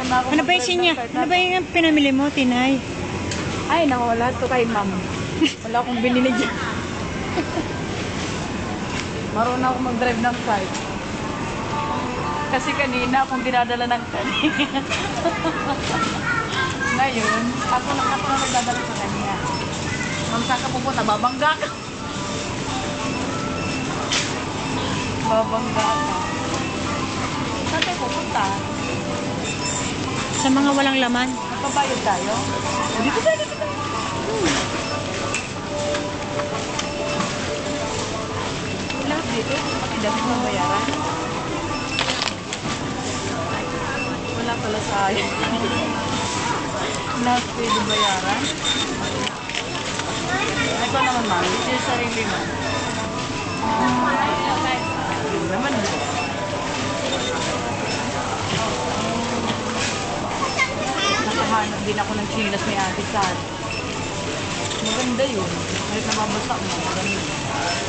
na ako Ano ba yung sinya? Ano ba yung pinamili mo, Tinay? Ay, nawala to kay ma'am. Wala akong binili dyan. Marunong ako mag-drive ng car. Kasi kanina akong dinadala ng car. Ngayon, ako na nagdadala sa kanya. Ma'am, saan ka pupunta? Babangga ka. Babangga ka. Saan tayo pupunta? Sa mga walang laman. Nagpabayad tayo? O, dito tayo, dito tayo. Lahat dito, pati dami mo bayaran. Wala pala sa akin. Lahat pwede bayaran. Ito naman, ma'am. Ito yung sarili mo. Yun naman. Nakahanap din ako ng chinas ni Ate Sal. Maganda yun. Kahit nababasa mo, maganda.